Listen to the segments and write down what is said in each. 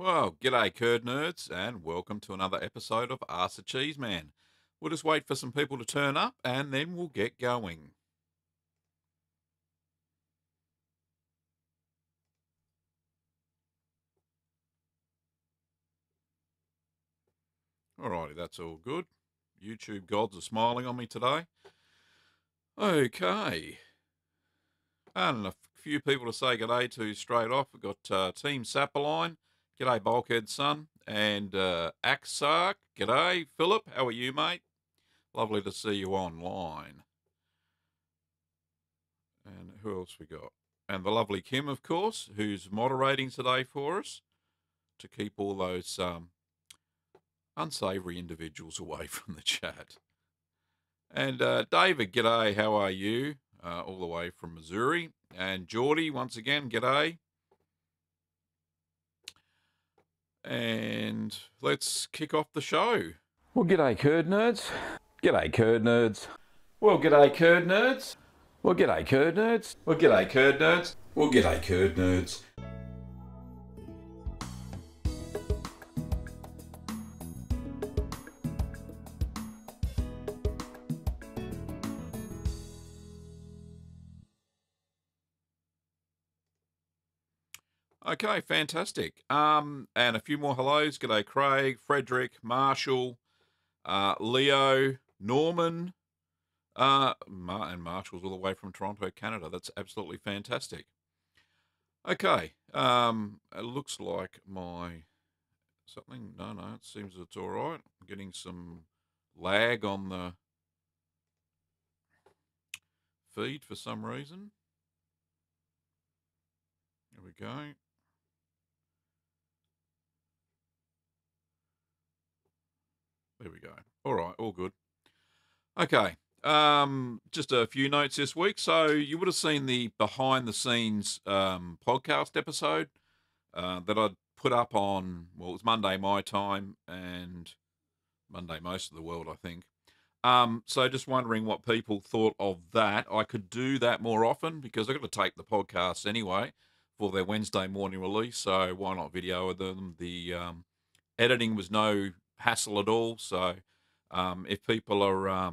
Well, g'day, curd nerds, and welcome to another episode of Ask the Cheeseman. We'll just wait for some people to turn up, and then we'll get going. Alrighty, that's all good. YouTube gods are smiling on me today. Okay, and a few people to say g'day to straight off. We've got Team Sapperline, g'day Bulkhead Son, and Axark, g'day Philip. How are you, mate? Lovely to see you online. And who else we got? And the lovely Kim, of course, who's moderating today for us to keep all those unsavoury individuals away from the chat. And David, g'day, how are you? All the way from Missouri. And Geordie, once again, g'day. And let's kick off the show. Well, g'day, curd nerds. G'day, curd nerds. Well, g'day, curd nerds. Well, g'day, curd nerds. Well, g'day, curd nerds. Well, g'day, curd nerds. Okay, fantastic. And a few more hellos. G'day, Craig, Frederick, Marshall, Leo, Norman, and Marshall's all the way from Toronto, Canada. That's absolutely fantastic. Okay, it looks like my something. No, it seems it's all right. I'm getting some lag on the feed for some reason. There we go. There we go. All right, all good. Okay, just a few notes this week. So you would have seen the behind the scenes podcast episode that I'd put up on, well, it was Monday my time and Monday most of the world, I think. So just wondering what people thought of that. I could do that more often because I've got to take the podcasts anyway for their Wednesday morning release. So why not video them? The editing was no hassle at all. So if people are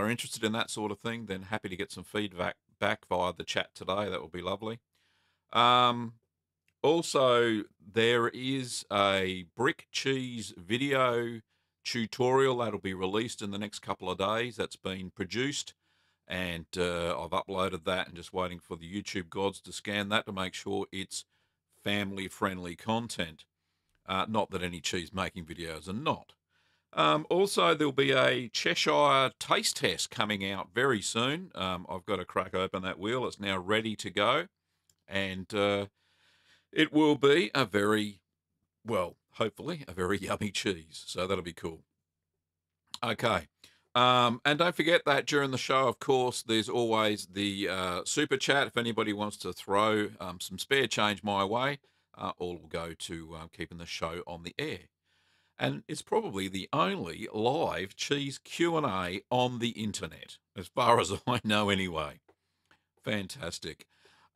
interested in that sort of thing, then happy to get some feedback back via the chat today. That would be lovely. Also, there is a brick cheese video tutorial that'll be released in the next couple of days. That's been produced, and I've uploaded that and just waiting for the YouTube gods to scan that to make sure it's family-friendly content. Not that any cheese-making videos are not. Also, there'll be a Cheshire taste test coming out very soon. I've got to crack open that wheel. It's now ready to go. And it will be a very, well, hopefully, a very yummy cheese. So that'll be cool. Okay. And don't forget that during the show, of course, there's always the super chat. If anybody wants to throw some spare change my way, all will go to keeping the show on the air. And it's probably the only live cheese Q&A on the internet, as far as I know anyway. Fantastic.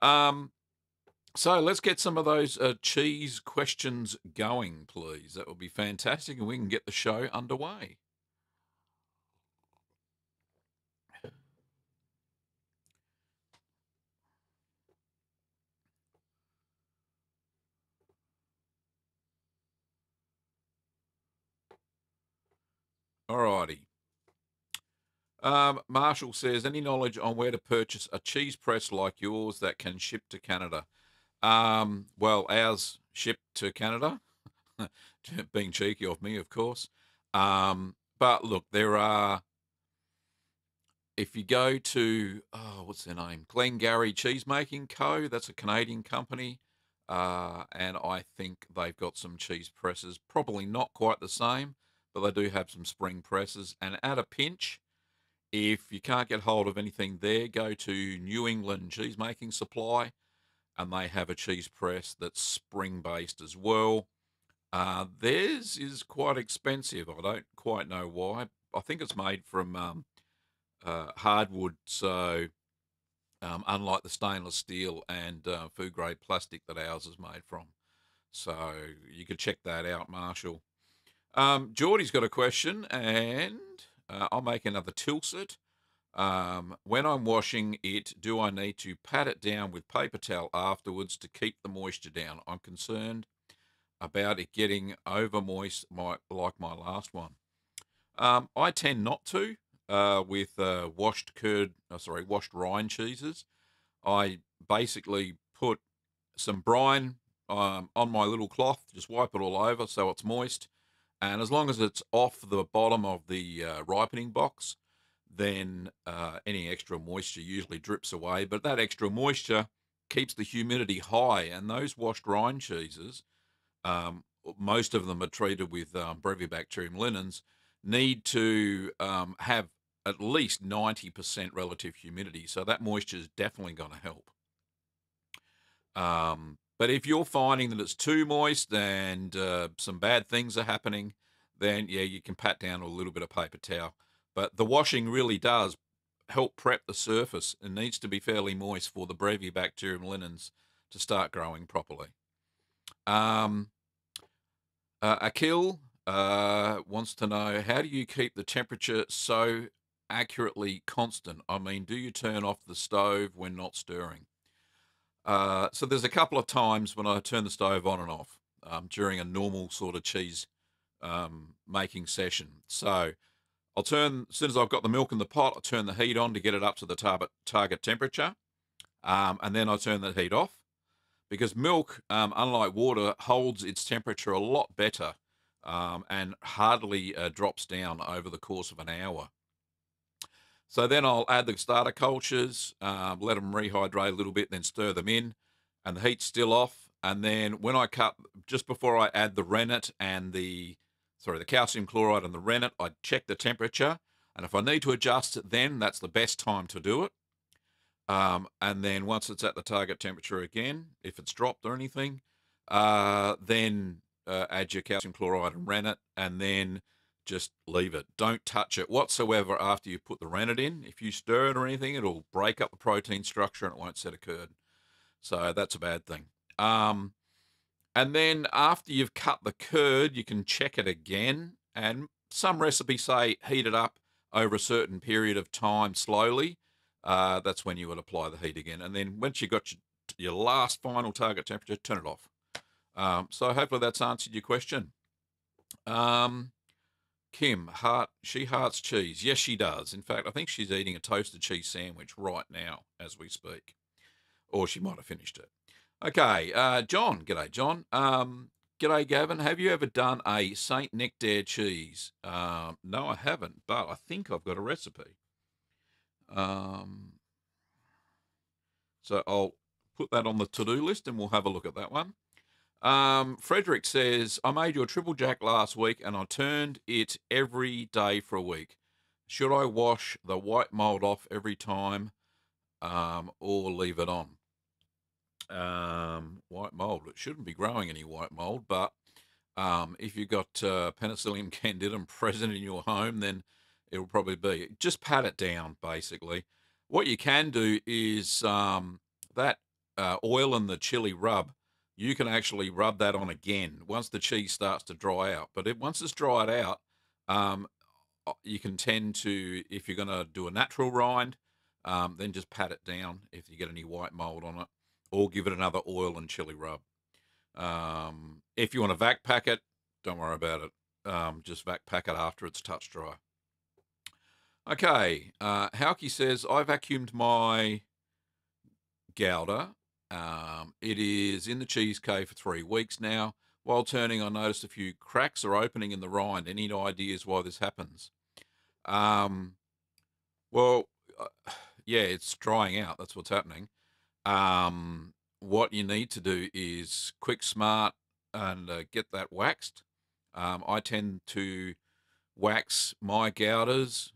So let's get some of those cheese questions going, please. That would be fantastic, and we can get the show underway. Alrighty. Marshall says, any knowledge on where to purchase a cheese press like yours that can ship to Canada? Well, ours shipped to Canada, being cheeky of me, of course. But look, there are, if you go to, what's their name? Glengarry Cheesemaking Co. That's a Canadian company. And I think they've got some cheese presses, probably not quite the same, but they do have some spring presses. And at a pinch, if you can't get hold of anything there, go to New England Cheesemaking Supply, and they have a cheese press that's spring-based as well. Theirs is quite expensive. I don't quite know why. I think it's made from hardwood, so unlike the stainless steel and food-grade plastic that ours is made from. So you could check that out, Marshall. Geordie's got a question, and I'll make another tilsit. When I'm washing it, do I need to pat it down with paper towel afterwards to keep the moisture down? I'm concerned about it getting over moist, like my last one. I tend not to with washed rind cheeses. I basically put some brine on my little cloth, just wipe it all over so it's moist, and as long as it's off the bottom of the ripening box, then any extra moisture usually drips away. But that extra moisture keeps the humidity high, and those washed rind cheeses, most of them are treated with Brevibacterium linens, need to have at least 90% relative humidity. So that moisture is definitely going to help. But if you're finding that it's too moist and some bad things are happening, then yeah, you can pat down a little bit of paper towel. But the washing really does help prep the surface. It needs to be fairly moist for the Brevibacterium linens to start growing properly. Akil wants to know, how do you keep the temperature so accurately constant? I mean, do you turn off the stove when not stirring? So there's a couple of times when I turn the stove on and off during a normal sort of cheese making session. So I'll turn, as soon as I've got the milk in the pot, I'll turn the heat on to get it up to the target temperature. And then I turn the heat off, because milk, unlike water, holds its temperature a lot better and hardly drops down over the course of an hour. So then I'll add the starter cultures, let them rehydrate a little bit, then stir them in, and the heat's still off. And then when I cut, just before I add the rennet and the calcium chloride and the rennet, I check the temperature. And if I need to adjust it, then that's the best time to do it. And then once it's at the target temperature again, if it's dropped or anything, then add your calcium chloride and rennet, and then just leave it. Don't touch it whatsoever after you put the rennet in. If you stir it or anything, it'll break up the protein structure and it won't set a curd. So that's a bad thing. And then after you've cut the curd, you can check it again. And some recipes say heat it up over a certain period of time slowly. That's when you would apply the heat again. And then once you've got your last final target temperature, turn it off. So hopefully that's answered your question. Kim, she hearts cheese. Yes, she does. In fact, I think she's eating a toasted cheese sandwich right now as we speak. Or she might have finished it. Okay, John. G'day, John. G'day, Gavin. Have you ever done a Saint Nectaire cheese? No, I haven't, but I think I've got a recipe. So I'll put that on the to-do list and we'll have a look at that one. Frederick says, I made you a triple jack last week and I turned it every day for a week. Should I wash the white mold off every time or leave it on? White mold, it shouldn't be growing any white mold, but if you've got Penicillium candidum present in your home, then it'll probably be. Just pat it down, basically. What you can do is that oil and the chili rub, you can actually rub that on again once the cheese starts to dry out. But once it's dried out, you can tend to, if you're going to do a natural rind, then just pat it down if you get any white mold on it, or give it another oil and chili rub. If you want to vac pack it, don't worry about it. Just vac pack it after it's touch dry. Okay, Hauke says, I vacuumed my Gouda. It is in the cheese cave for 3 weeks now. While turning, I noticed a few cracks are opening in the rind. Any ideas why this happens? Well, yeah, it's drying out. That's what's happening. What you need to do is quick, smart, and get that waxed. I tend to wax my Goudas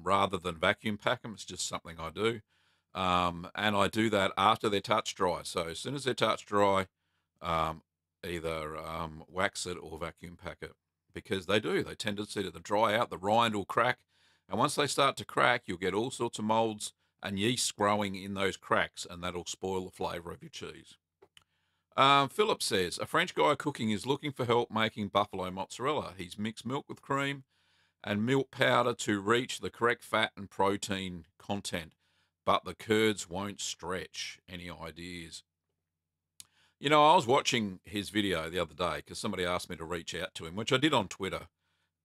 rather than vacuum pack them. It's just something I do. And I do that after they're touch dry. So as soon as they're touch dry, either wax it or vacuum pack it, because they tend to dry out, the rind will crack. And once they start to crack, you'll get all sorts of molds and yeast growing in those cracks, and that'll spoil the flavour of your cheese. Philip says, a French guy cooking is looking for help making buffalo mozzarella. He's mixed milk with cream and milk powder to reach the correct fat and protein content, but the curds won't stretch. Any ideas? You know, I was watching his video the other day because somebody asked me to reach out to him, which I did on Twitter,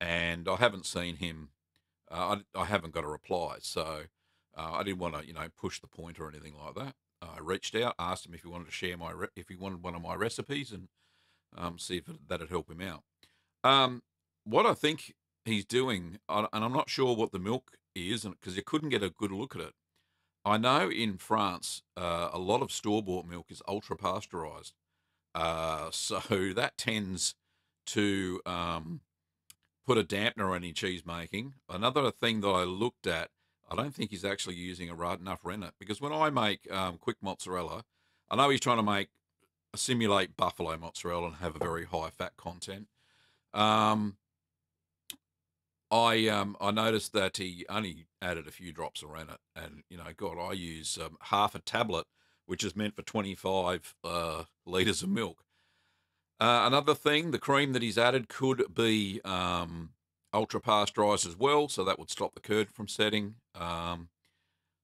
and I haven't seen him. I haven't got a reply, so I didn't want to, push the point or anything like that. I reached out, asked him if he wanted to share if he wanted one of my recipes, and see if that'd help him out. What I think he's doing, and I'm not sure what the milk is, because you couldn't get a good look at it. I know in France, a lot of store-bought milk is ultra-pasteurized, so that tends to put a dampener on any cheese making. Another thing that I looked at, I don't think he's actually using enough rennet, because when I make quick mozzarella, I know he's trying to simulate buffalo mozzarella and have a very high fat content. I noticed that he only added a few drops of rennet, and God, I use half a tablet, which is meant for 25 litres of milk. Another thing, the cream that he's added could be ultra pasteurized as well, so that would stop the curd from setting.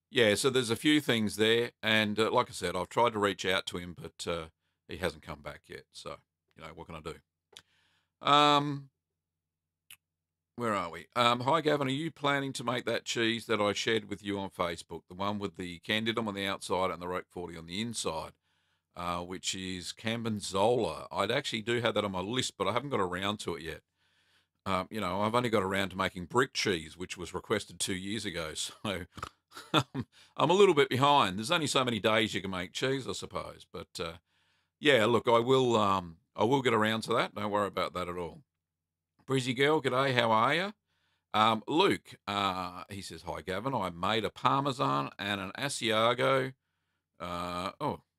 Yeah, so there's a few things there, and like I said, I've tried to reach out to him, but he hasn't come back yet. So what can I do? Where are we? Hi, Gavin. Are you planning to make that cheese that I shared with you on Facebook, the one with the candidum on the outside and the Roquefort on the inside, which is Cambenzola? I'd actually do have that on my list, but I haven't got around to it yet. I've only got around to making brick cheese, which was requested 2 years ago, so I'm a little bit behind. There's only so many days you can make cheese, I suppose. But yeah, look, I will get around to that. Don't worry about that at all. Breezy girl, g'day, how are you? Luke, he says, hi, Gavin. I made a Parmesan and an Asiago.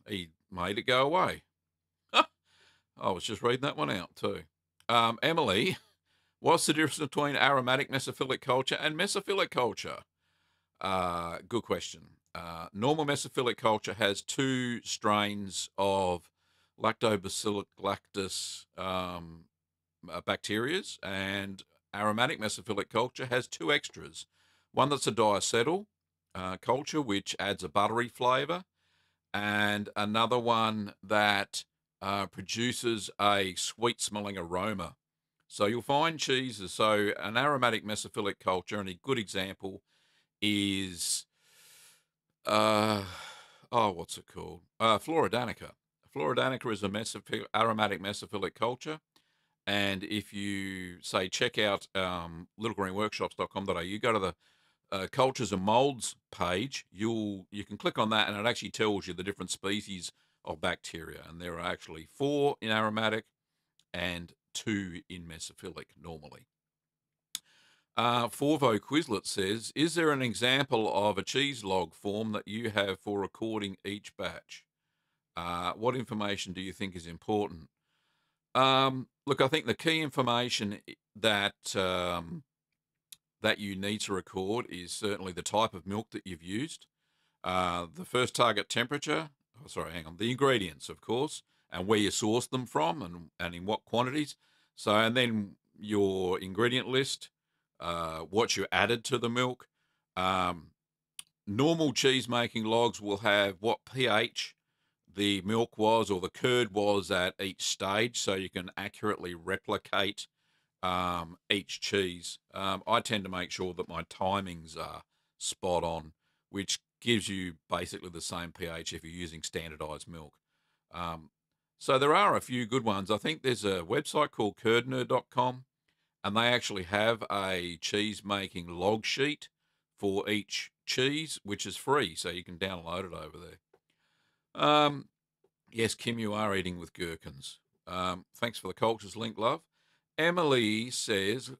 He made it go away. I was just reading that one out too. Emily, what's the difference between aromatic mesophilic culture and mesophilic culture? Good question. Normal mesophilic culture has 2 strains of lactobacillus lactis bacterias, and aromatic mesophilic culture has 2 extras. One that's a diacetyl culture, which adds a buttery flavour, and another one that produces a sweet-smelling aroma. So you'll find cheeses. So an aromatic mesophilic culture, and a good example is, what's it called? Floridanica. Floridanica is a aromatic mesophilic culture. And if you say check out littlegreenworkshops.com.au, go to the cultures and molds page, you can click on that, and it actually tells you the different species of bacteria. And there are actually 4 in aromatic and 2 in mesophilic normally. Forvo Quizlet says, is there an example of a cheese log form that you have for recording each batch? What information do you think is important? Look, I think the key information that that you need to record is certainly the type of milk that you've used, the first target temperature, the ingredients, of course, and where you source them from and in what quantities. So, and then your ingredient list, what you added to the milk. Normal cheese making logs will have what pH the milk was or the curd was at each stage, so you can accurately replicate each cheese. I tend to make sure that my timings are spot on, which gives you basically the same pH if you're using standardized milk. So there are a few good ones. I think there's a website called curdnerd.com, and they actually have a cheese making log sheet for each cheese, which is free, so you can download it over there. Yes, Kim, you are eating with gherkins. Thanks for the cultures link, love. Emily says,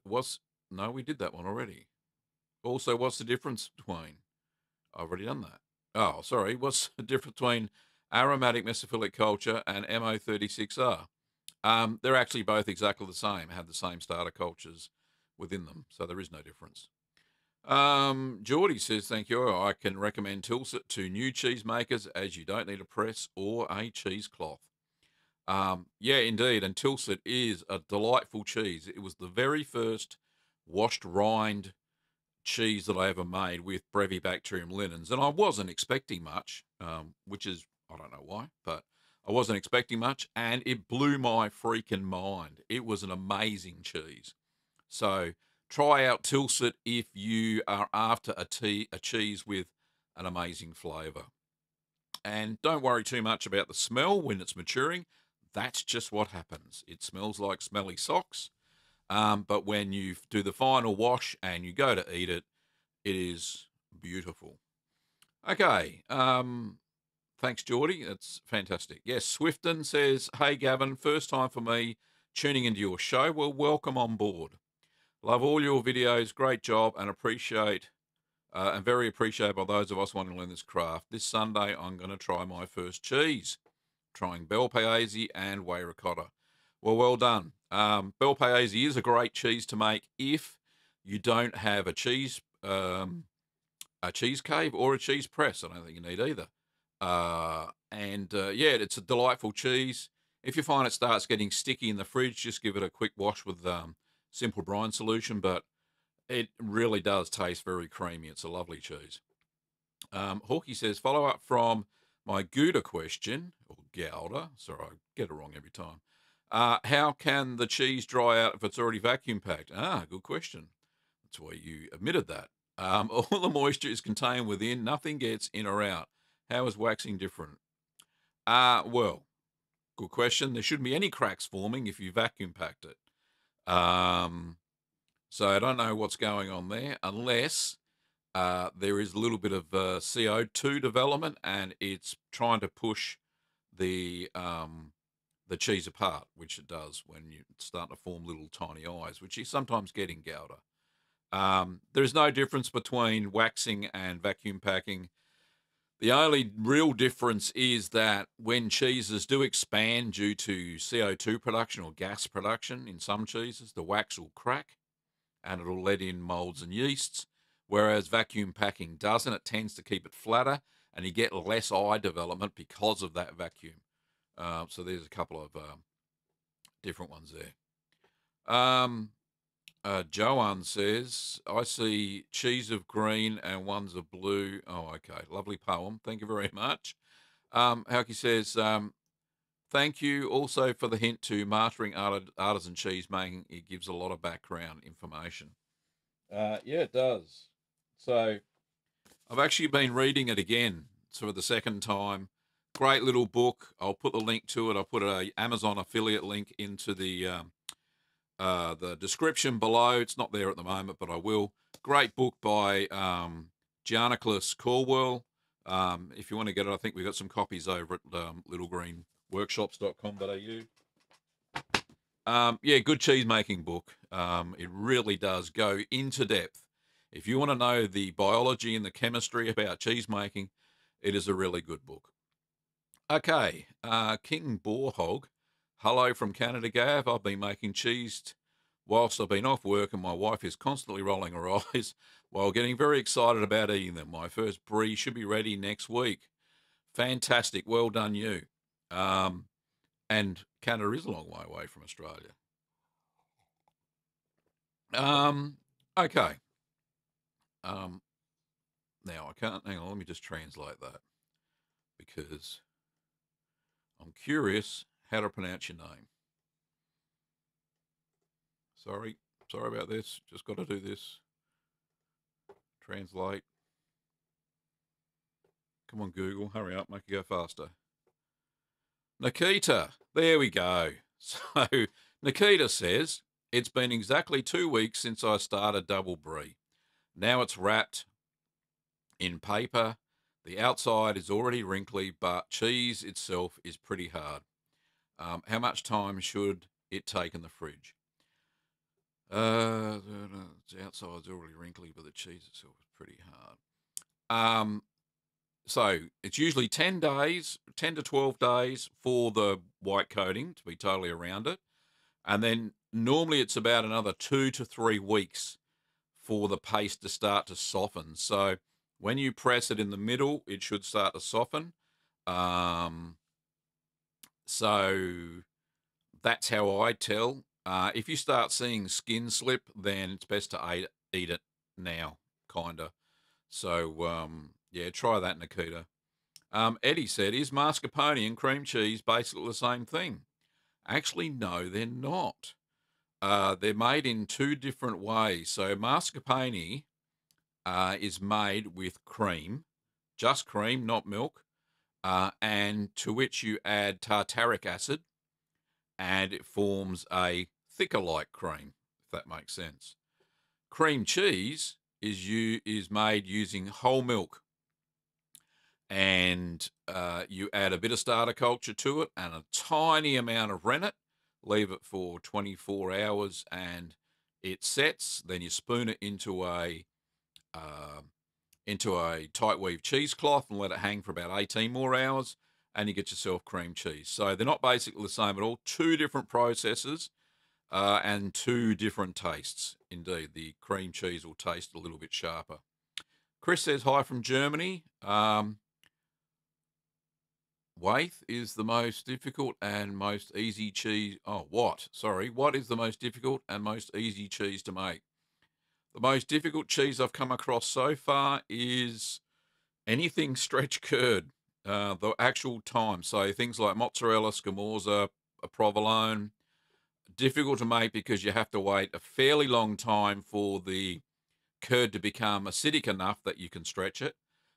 no, we did that one already. Also, what's the difference between? I've already done that. Oh, sorry. What's the difference between aromatic mesophilic culture and MO36R? They're actually both exactly the same, have the same starter cultures within them, so there is no difference. Geordie says, thank you. I can recommend Tilsit to new cheesemakers as you don't need a press or a cheesecloth. Yeah, indeed. And Tilsit is a delightful cheese. It was the very first washed rind cheese that I ever made with Brevibacterium linens. And I wasn't expecting much, which is, I don't know why, but I wasn't expecting much. And it blew my freaking mind. It was an amazing cheese. So try out Tilsit if you are after a cheese with an amazing flavour. And don't worry too much about the smell when it's maturing. That's just what happens. It smells like smelly socks. But when you do the final wash and you go to eat it, it is beautiful. Okay. Thanks, Geordie. That's fantastic. Yes, Swifton says, hey, Gavin, first time for me tuning into your show. Well, welcome on board. Love all your videos. Great job and and very appreciated by those of us wanting to learn this craft. This Sunday, I'm going to try my first cheese, trying Bel Paese and Whey Ricotta. Well done. Bel Paese is a great cheese to make if you don't have a cheese cave or a cheese press. I don't think you need either. Yeah, it's a delightful cheese. If you find it starts getting sticky in the fridge, just give it a quick wash with simple brine solution, but it really does taste very creamy. It's a lovely cheese. Hawkeye says, follow up from my Gouda question, or Gouda, sorry, I get it wrong every time. How can the cheese dry out if it's already vacuum packed? Good question. That's why you admitted that. All the moisture is contained within, nothing gets in or out. How is waxing different? Well, good question. There shouldn't be any cracks forming if you vacuum packed it. So I don't know what's going on there, unless there is a little bit of CO2 development, and it's trying to push the cheese apart, which it does when you start to form little tiny eyes, which you sometimes get in Gouda. There's no difference between waxing and vacuum packing. The only real difference is that when cheeses do expand due to CO2 production or gas production in some cheeses, the wax will crack and it'll let in molds and yeasts, whereas vacuum packing doesn't. It tends to keep it flatter and you get less eye development because of that vacuum. So there's a couple of different ones there. Joanne says, I see cheese of green and ones of blue. Oh, okay. Lovely poem. Thank you very much. Hauke says, thank you also for the hint to mastering artisan cheese making. It gives a lot of background information. Yeah, it does. So I've actually been reading it again for the second time. Great little book. I'll put the link to it. I'll put a Amazon affiliate link into the description below. It's not there at the moment, but I will. Great book by Giannicholas Corwell. If you want to get it, I think we've got some copies over at littlegreenworkshops.com.au. Yeah, good cheese making book. It really does go into depth. If you want to know the biology and the chemistry about cheese making, it is a really good book. Okay, King Boarhog. Hello from Canada, Gav. I've been making cheese whilst I've been off work, and my wife is constantly rolling her eyes while getting very excited about eating them. My first Brie should be ready next week. Fantastic. Well done, you. And Canada is a long way away from Australia. Okay. Now, I can't... Hang on, let me just translate that, because I'm curious how to pronounce your name. Sorry about this. Just got to do this. Translate. Come on, Google. Hurry up. Make it go faster. Nikita. There we go. So, Nikita says, it's been exactly 2 weeks since I started Double Brie. Now it's wrapped in paper. The outside is already wrinkly, but cheese itself is pretty hard. How much time should it take in the fridge? The outside's already wrinkly, but the cheese itself is pretty hard. So it's usually 10 days, 10 to 12 days for the white coating to be totally around it. And then normally it's about another 2 to 3 weeks for the paste to start to soften. So when you press it in the middle, it should start to soften. So that's how I tell. If you start seeing skin slip, then it's best to eat it now, kind of. So, yeah, try that, Nikita. Eddie said, is mascarpone and cream cheese basically the same thing? Actually, no, they're not. They're made in two different ways. So mascarpone is made with cream, just cream, not milk, and to which you add tartaric acid, and it forms a thicker like cream, if that makes sense. Cream cheese is made using whole milk, and you add a bit of starter culture to it and a tiny amount of rennet. Leave it for 24 hours, and it sets. Then you spoon it into a tight weave cheesecloth and let it hang for about 18 more hours, and you get yourself cream cheese. So they're not basically the same at all. Two different processes and two different tastes. Indeed, the cream cheese will taste a little bit sharper. Chris says, hi from Germany. Waith is the most difficult and most easy cheese. Oh, what? Sorry. What is the most difficult and most easy cheese to make? The most difficult cheese I've come across so far is anything stretch curd, the actual time. So things like mozzarella, scamorza, a provolone, difficult to make because you have to wait a fairly long time for the curd to become acidic enough that you can stretch it.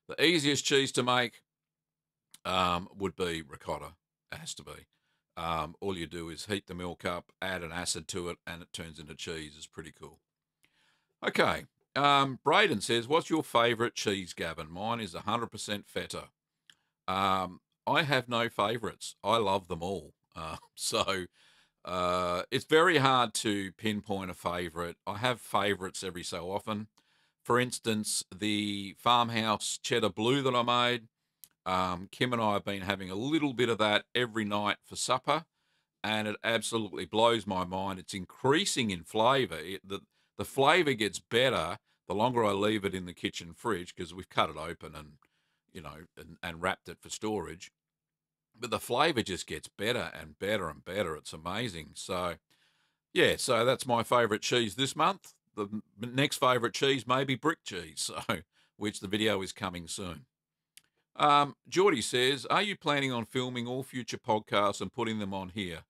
The easiest cheese to make would be ricotta. It has to be. All you do is heat the milk up, add an acid to it, and it turns into cheese. It's pretty cool. Okay. Braden says, what's your favourite cheese, Gavin? Mine is 100% feta. I have no favourites. I love them all. So it's very hard to pinpoint a favourite. I have favourites every so often. For instance, the farmhouse cheddar blue that I made, Kim and I have been having a little bit of that every night for supper, and it absolutely blows my mind. It's increasing in flavour. The flavour gets better the longer I leave it in the kitchen fridge, because we've cut it open and, and wrapped it for storage. But the flavour just gets better and better and better. It's amazing. So, yeah, so that's my favourite cheese this month. The next favourite cheese may be brick cheese, so which the video is coming soon. Geordie says, are you planning on filming all future podcasts and putting them on here?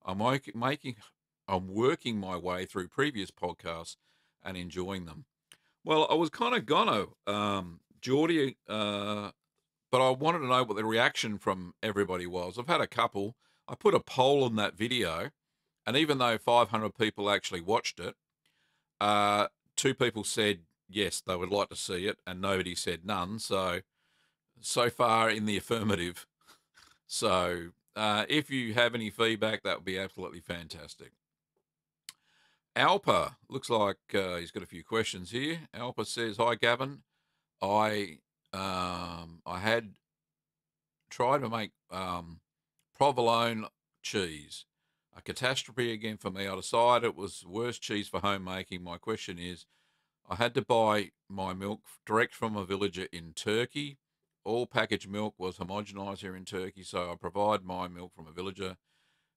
I'm working my way through previous podcasts and enjoying them. Well, I was kind of gonna, Geordie, but I wanted to know what the reaction from everybody was. I've had a couple. I put a poll on that video, and even though 500 people actually watched it, two people said yes, they would like to see it, and nobody said none. So far in the affirmative. So if you have any feedback, that would be absolutely fantastic. Alpa, looks like he's got a few questions here. Alpa says, hi, Gavin. I had tried to make provolone cheese. A catastrophe again for me. I decided it was worst cheese for homemaking. My question is, I had to buy my milk direct from a villager in Turkey. All packaged milk was homogenised here in Turkey, so I provide my milk from a villager.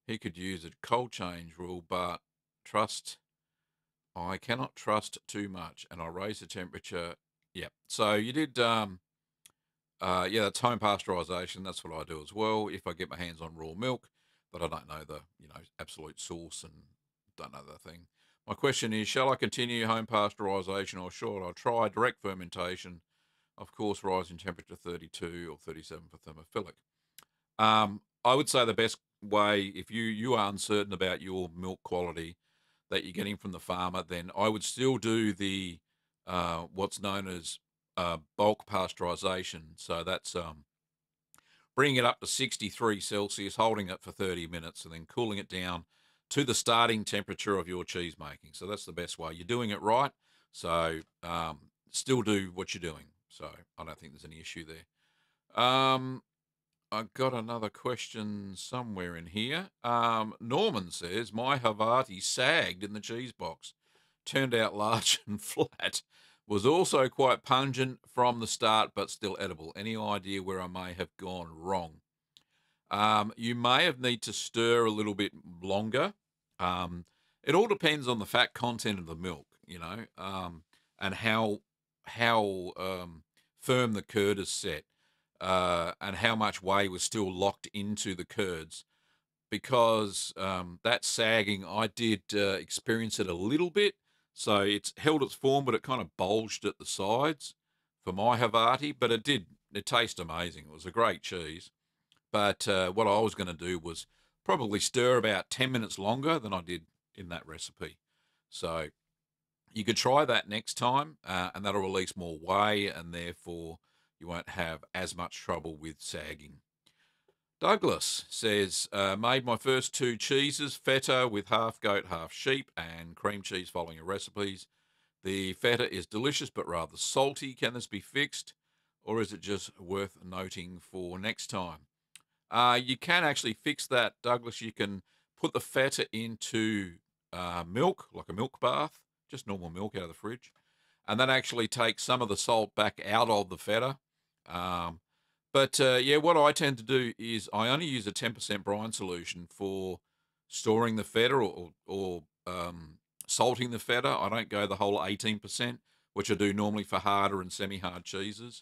He could use a cold change rule, but I cannot trust too much, and I raise the temperature. Yeah, so you did, yeah, that's home pasteurisation. That's what I do as well. If I get my hands on raw milk, but I don't know the, absolute source and don't know the thing. My question is, shall I continue home pasteurisation, or should I try direct fermentation? Of course, rising temperature 32 or 37 for thermophilic. I would say the best way, if you are uncertain about your milk quality that you're getting from the farmer, then I would still do the what's known as bulk pasteurisation. So that's bringing it up to 63 Celsius, holding it for 30 minutes, and then cooling it down to the starting temperature of your cheese making. So that's the best way. You're doing it right. So still do what you're doing. So I don't think there's any issue there. I got another question somewhere in here. Norman says, my Havarti sagged in the cheese box. turned out large and flat. Was also quite pungent from the start, but still edible. Any idea where I may have gone wrong? You may have need to stir a little bit longer. It all depends on the fat content of the milk, and how firm the curd is set, and how much whey was still locked into the curds. Because that sagging, I did experience it a little bit. So it's held its form, but it kind of bulged at the sides for my Havarti. But it tasted amazing. It was a great cheese. But what I was going to do was probably stir about 10 minutes longer than I did in that recipe. So you could try that next time, and that'll release more whey, and therefore you won't have as much trouble with sagging. Douglas says, made my first 2 cheeses, feta with half goat, half sheep, and cream cheese following your recipes. The feta is delicious but rather salty. Can this be fixed, or is it just worth noting for next time? You can actually fix that, Douglas. You can put the feta into milk, like a milk bath, just normal milk out of the fridge, and that actually takes some of the salt back out of the feta. But what I tend to do is I only use a 10% brine solution for storing the feta or salting the feta. I don't go the whole 18%, which I do normally for harder and semi-hard cheeses.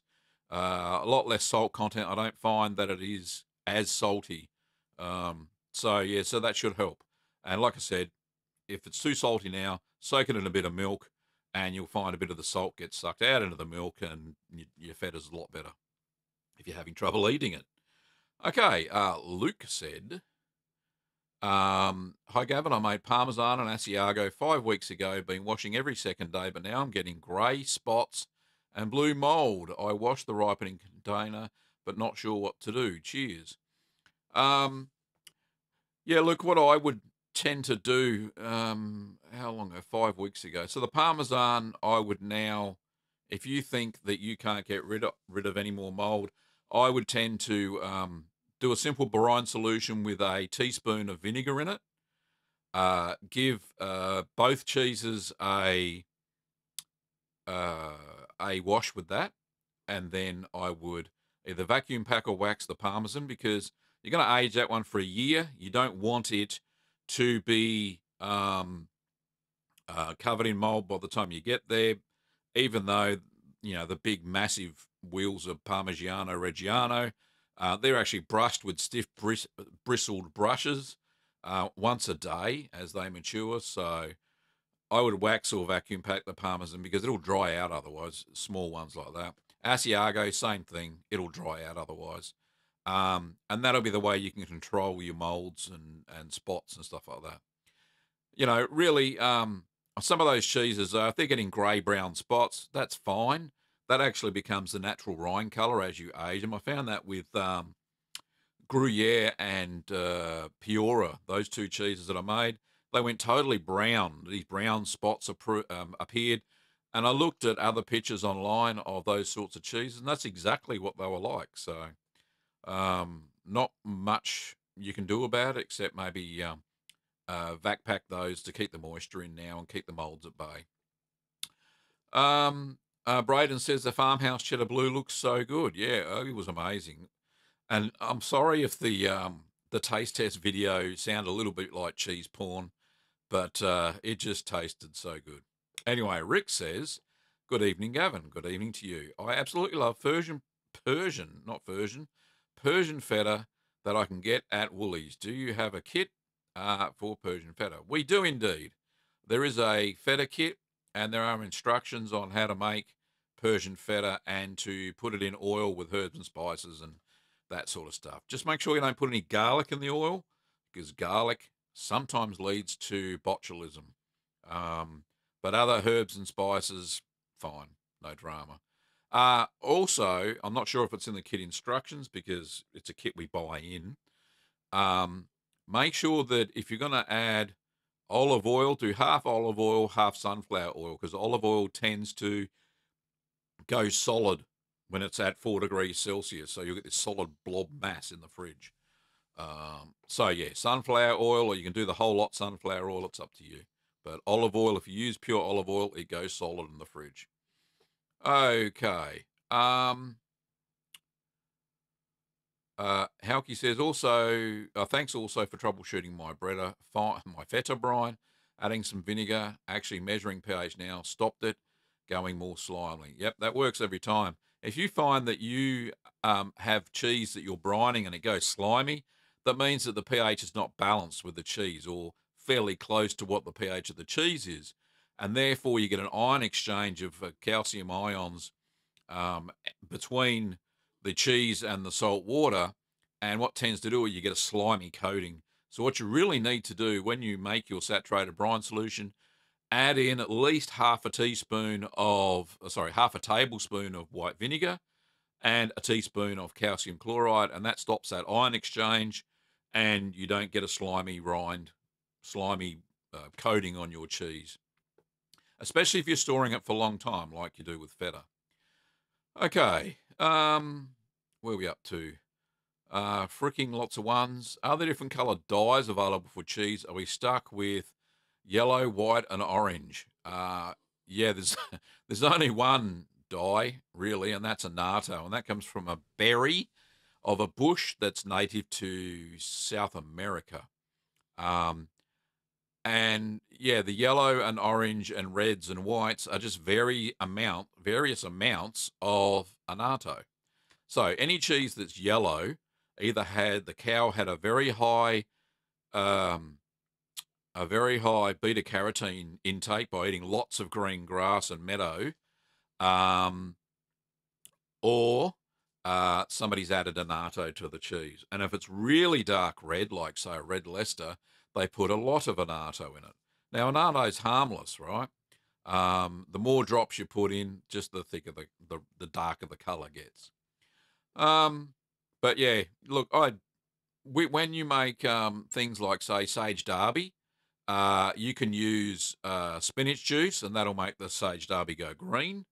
A lot less salt content. I don't find that it is as salty. So that should help. And like I said, if it's too salty now, soak it in a bit of milk, and you'll find a bit of the salt gets sucked out into the milk, and your feta's a lot better if you're having trouble eating it. Okay, Luke said, hi Gavin, I made Parmesan and Asiago 5 weeks ago, been washing every second day, but now I'm getting grey spots and blue mould. I washed the ripening container, but not sure what to do. Cheers. Look, what I would tend to do, how long ago? 5 weeks ago. So the Parmesan, I would now, if you think that you can't get rid of any more mould, I would tend to do a simple brine solution with a teaspoon of vinegar in it. Give both cheeses a wash with that, and then I would either vacuum pack or wax the Parmesan, because you're going to age that one for a year. You don't want it to be covered in mold by the time you get there, even though the big massive wheels of Parmigiano Reggiano, they're actually brushed with stiff bristled brushes once a day as they mature. So I would wax or vacuum pack the Parmesan, because it'll dry out otherwise, small ones like that. Asiago, same thing, it'll dry out otherwise. And that'll be the way you can control your molds and spots and stuff like that. Really, some of those cheeses, if they're getting grey-brown spots, that's fine. That actually becomes the natural rind colour as you age them. I found that with Gruyere and Piora, those 2 cheeses that I made. They went totally brown. These brown spots appeared. And I looked at other pictures online of those sorts of cheeses, and that's exactly what they were like. So not much you can do about it, except maybe vac pack those to keep the moisture in now and keep the molds at bay. Braden says the farmhouse cheddar blue looks so good. Yeah, it was amazing. And I'm sorry if the taste test video sounded a little bit like cheese porn, but it just tasted so good. Anyway, Rick says, good evening, Gavin. Good evening to you. I absolutely love Persian feta that I can get at Woolies. Do you have a kit for Persian feta? We do indeed. There is a feta kit, and there are instructions on how to make Persian feta and to put it in oil with herbs and spices and that sort of stuff. Just make sure you don't put any garlic in the oil, because garlic sometimes leads to botulism. But other herbs and spices, fine, no drama. Also, I'm not sure if it's in the kit instructions, because it's a kit we buy in. Make sure that if you're going to add olive oil, do half olive oil, half sunflower oil, because olive oil tends to go solid when it's at 4 degrees Celsius. So you'll get this solid blob mass in the fridge. Sunflower oil, or you can do the whole lot sunflower oil. It's up to you. But olive oil, if you use pure olive oil, it goes solid in the fridge. Okay. Hauke says also, thanks also for troubleshooting my my feta brine, adding some vinegar, actually measuring pH now, stopped it, going more slimy. Yep, that works every time. If you find that you have cheese that you're brining and it goes slimy, that means that the pH is not balanced with the cheese or fairly close to what the pH of the cheese is. And therefore you get an ion exchange of calcium ions between the cheese and the salt water. And what tends to do is you get a slimy coating. So what you really need to do when you make your saturated brine solution, add in at least half a tablespoon of white vinegar and a teaspoon of calcium chloride, and that stops that ion exchange, and you don't get a slimy coating on your cheese, especially if you're storing it for a long time like you do with feta. Okay, where are we up to? Fricking lots of ones. Are there different coloured dyes available for cheese? Are we stuck with yellow, white, and orange? Yeah, there's only one dye really, and that's annatto, and that comes from a berry of a bush that's native to South America. And yeah, the yellow and orange and reds and whites are just various amounts of annatto. So any cheese that's yellow the cow had a very high beta carotene intake by eating lots of green grass and meadow, or somebody's added annatto to the cheese. And if it's really dark red, like say a red Leicester, they put a lot of annatto in it. Now annatto's harmless, right? The more drops you put in, just the thicker the darker the colour gets. But yeah, look, when you make things like say sage derby, you can use spinach juice, and that'll make the sage derby go green.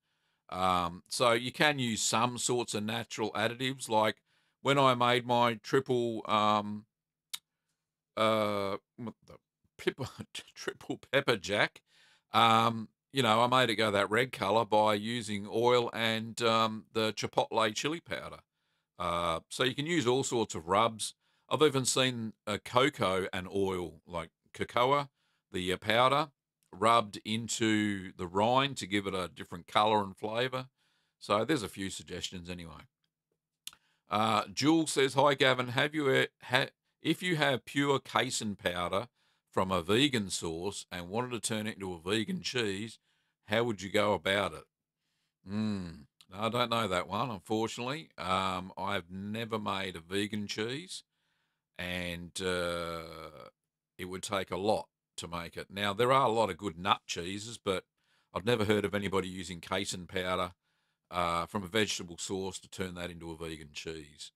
So you can use some sorts of natural additives, like when I made my triple triple pepper jack. I made it go that red color by using oil and the chipotle chili powder. So you can use all sorts of rubs. I've even seen cocoa and oil, like cocoa, the powder, rubbed into the rind to give it a different color and flavor. So there's a few suggestions anyway. Jules says, "Hi Gavin, if you have pure casein powder from a vegan source and wanted to turn it into a vegan cheese, how would you go about it?" No, I don't know that one, unfortunately. I've never made a vegan cheese, and it would take a lot to make it. Now, there are a lot of good nut cheeses, but I've never heard of anybody using casein powder from a vegetable source to turn that into a vegan cheese.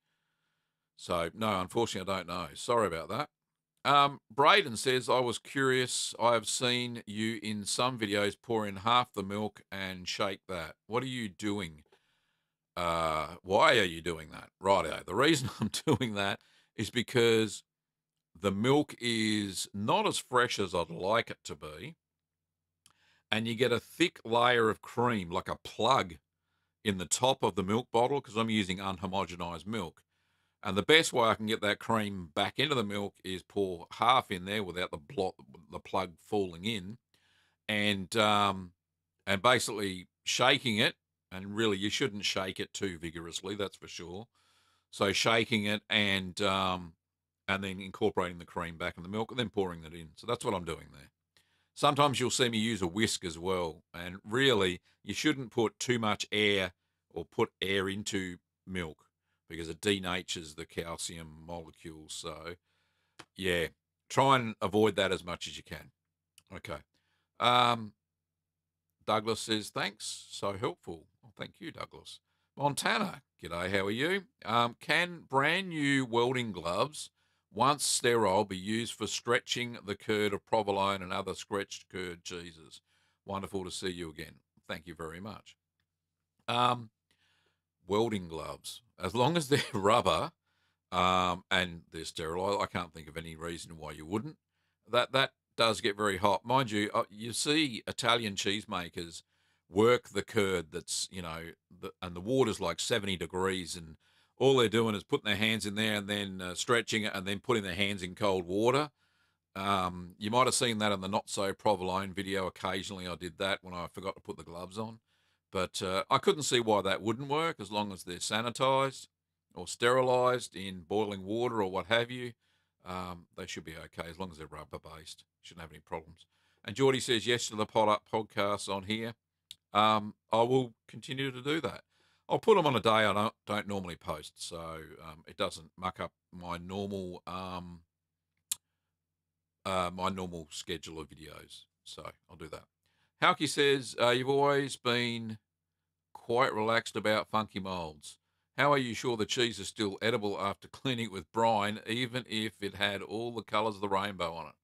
So, no, unfortunately, I don't know. Sorry about that. Braden says, "I was curious. I have seen you in some videos pour in half the milk and shake that. What are you doing? Why are you doing that?" Righto. The reason I'm doing that is because the milk is not as fresh as I'd like it to be, and you get a thick layer of cream, like a plug, in the top of the milk bottle, because I'm using unhomogenized milk. And the best way I can get that cream back into the milk is pour half in there without the plug falling in, and basically shaking it. And really, you shouldn't shake it too vigorously, that's for sure. So shaking it and then incorporating the cream back in the milk and then pouring it in. So that's what I'm doing there. Sometimes you'll see me use a whisk as well. And really, you shouldn't put too much air or put air into milk, because it denatures the calcium molecules. So, yeah, try and avoid that as much as you can. Okay. Douglas says, "Thanks, so helpful." Well, thank you, Douglas. Montana, g'day, how are you? Can brand new welding gloves, once sterile, be used for stretching the curd of provolone and other stretched curd cheeses? Wonderful to see you again. Thank you very much. Welding gloves, as long as they're rubber and they're sterile, I can't think of any reason why you wouldn't. That does get very hot. Mind you, you see Italian cheesemakers work the curd that's, and the water's like 70 degrees, and all they're doing is putting their hands in there and then stretching it and then putting their hands in cold water. You might have seen that in the Not So Provolone video. Occasionally I did that when I forgot to put the gloves on. But I couldn't see why that wouldn't work as long as they're sanitized or sterilized in boiling water or what have you. They should be okay as long as they're rubber based. Shouldn't have any problems. And Geordie says yes to the Pot Up podcast on here. I will continue to do that. I'll put them on a day I don't normally post, so it doesn't muck up my normal schedule of videos. So I'll do that. Hauke says you've always been quite relaxed about funky molds. How are you sure the cheese is still edible after cleaning it with brine, even if it had all the colours of the rainbow on it?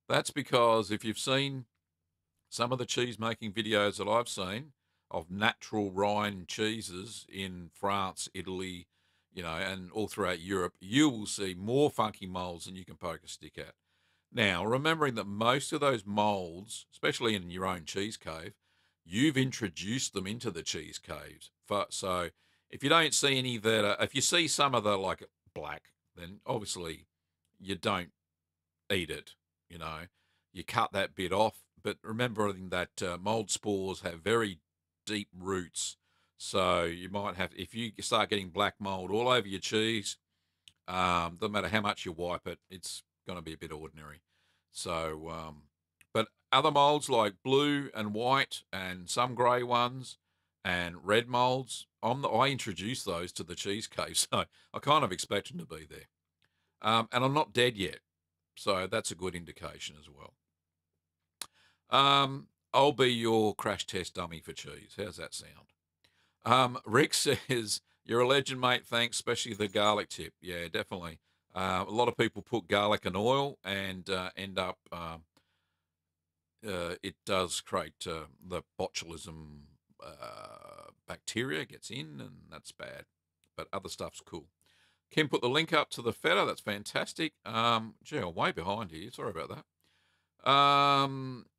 That's because if you've seen some of the cheese making videos that I've seen of natural Rhine cheeses in France, Italy, and all throughout Europe, you will see more funky molds than you can poke a stick at. Now, remembering that most of those molds, especially in your own cheese cave, you've introduced them into the cheese caves. So if you don't see any that are, if you see some of the like black, then obviously you don't eat it, you cut that bit off. But remembering that mold spores have very deep roots. So you might have, if you start getting black mold all over your cheese, doesn't matter how much you wipe it, it's going to be a bit ordinary. So, but other molds like blue and white and some grey ones and red molds, I introduced those to the cheese cave, so I kind of expect them to be there. And I'm not dead yet, so that's a good indication as well. I'll be your crash test dummy for cheese. How's that sound? Rick says, you're a legend, mate. Thanks, especially the garlic tip. Yeah, definitely. A lot of people put garlic and oil and end up, it does create the botulism bacteria gets in, and that's bad. But other stuff's cool. Kim put the link up to the feta. That's fantastic. Gee, I'm way behind here. Sorry about that.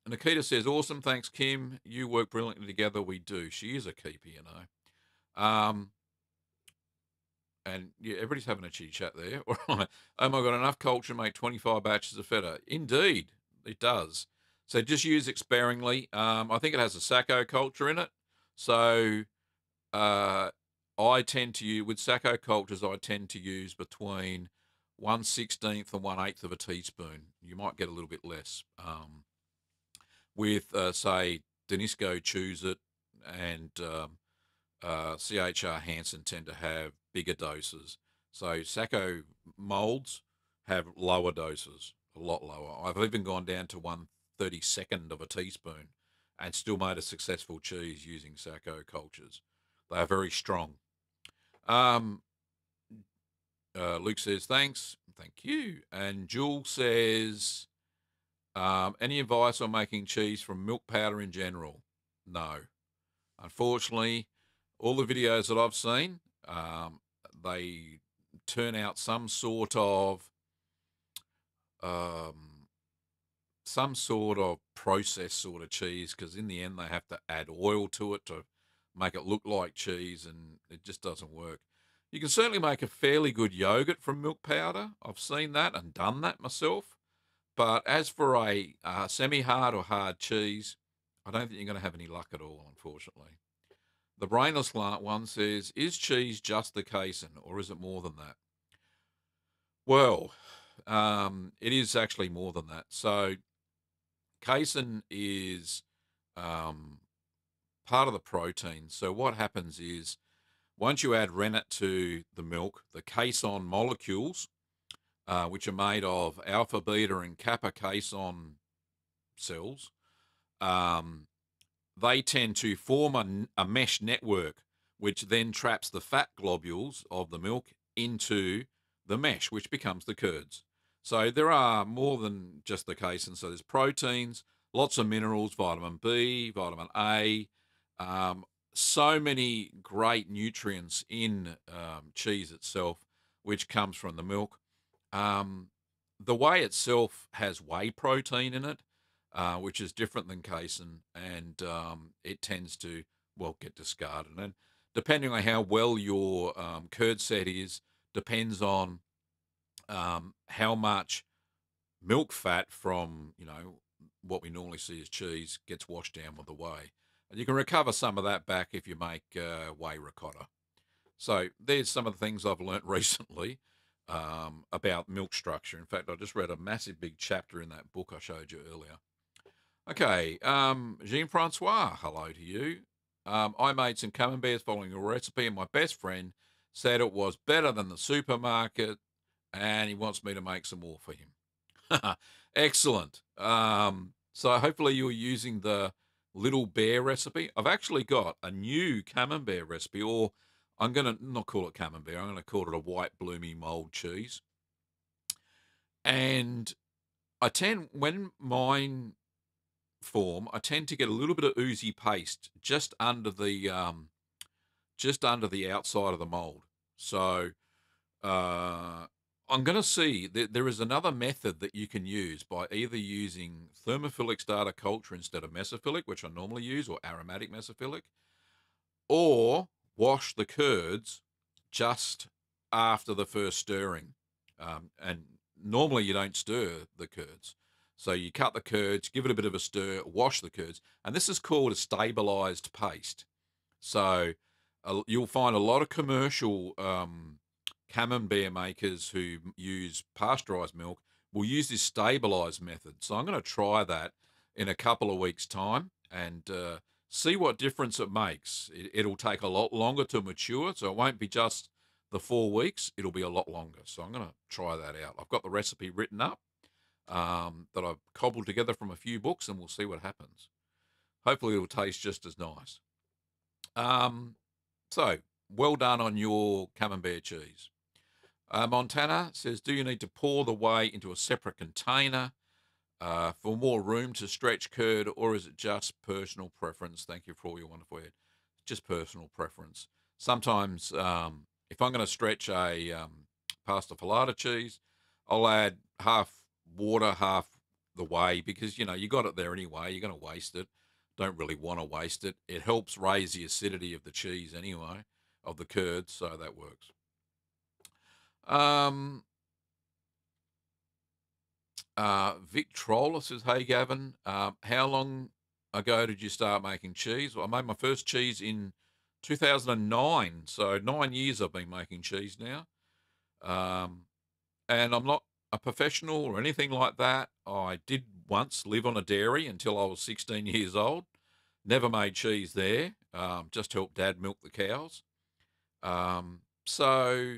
Nikita says, awesome. Thanks, Kim. You work brilliantly together. We do. She is a keeper, And yeah, everybody's having a chit chat there. All right. Oh my God, enough culture to make 25 batches of feta. Indeed, it does. So just use it sparingly. I think it has a Sacco culture in it. So I tend to use, with Sacco cultures, I tend to use between 1/16 and 1/8 of a teaspoon. You might get a little bit less. With, say, Danisco Choose It and CHR Hansen tend to have bigger doses. So Sacco molds have lower doses, a lot lower. I've even gone down to 1/32 of a teaspoon and still made a successful cheese using Sacco cultures. They are very strong. Luke says, thanks. Thank you. And Jewel says, any advice on making cheese from milk powder in general? No. Unfortunately, all the videos that I've seen, they turn out some sort of processed sort of cheese, because in the end they have to add oil to it to make it look like cheese, and it just doesn't work. You can certainly make a fairly good yogurt from milk powder. I've seen that and done that myself. But as for a semi-hard or hard cheese, I don't think you're going to have any luck at all, unfortunately. The Brainless one says, is cheese just the casein, or is it more than that? Well, it is actually more than that. So casein is part of the protein. So what happens is, once you add rennet to the milk, the casein molecules, which are made of alpha, beta, and kappa casein cells, they tend to form a mesh network, which then traps the fat globules of the milk into the mesh, which becomes the curds. So there are more than just the casein. So there's proteins, lots of minerals, vitamin B, vitamin A, so many great nutrients in cheese itself, which comes from the milk. the whey itself has whey protein in it, which is different than casein, and it tends to, well, get discarded. And depending on how well your curd set is, depends on how much milk fat from, what we normally see as cheese gets washed down with the whey. And you can recover some of that back if you make whey ricotta. So there's some of the things I've learnt recently about milk structure. In fact, I just read a massive big chapter in that book I showed you earlier. Okay, Jean-Francois, hello to you. I made some camemberts following a recipe, and my best friend said it was better than the supermarket, and he wants me to make some more for him. Excellent. So hopefully you're using the Little Bear recipe. I've actually got a new camembert recipe, or I'm going to not call it camembert. I'm going to call it a white bloomy mold cheese. And when mine form, I tend to get a little bit of oozy paste just under the outside of the mold. So I'm going to see that there is another method that you can use by either using thermophilic starter culture instead of mesophilic, which I normally use, or aromatic mesophilic, or wash the curds just after the first stirring. And normally you don't stir the curds. So you cut the curds, give it a bit of a stir, wash the curds, and this is called a stabilized paste. So you'll find a lot of commercial camembert makers who use pasteurized milk will use this stabilized method. So I'm going to try that in a couple of weeks' time and see what difference it makes. It'll take a lot longer to mature, so it won't be just the 4 weeks. It'll be a lot longer. So I'm going to try that out. I've got the recipe written up that I've cobbled together from a few books, and we'll see what happens. Hopefully it'll taste just as nice. So well done on your camembert cheese. Montana says, do you need to pour the whey into a separate container for more room to stretch curd, or is it just personal preference? Thank you for all your wonderful work. Just personal preference. Sometimes if I'm going to stretch a pasta filata cheese, I'll add half water, half the whey, because, you got it there anyway. You're going to waste it. Don't really want to waste it. It helps raise the acidity of the cheese anyway, of the curds, so that works. Vic Troller says, hey Gavin, how long ago did you start making cheese? Well, I made my first cheese in 2009, so 9 years I've been making cheese now. And I'm not a professional or anything like that. I did once live on a dairy until I was 16 years old. Never made cheese there. Just helped Dad milk the cows. So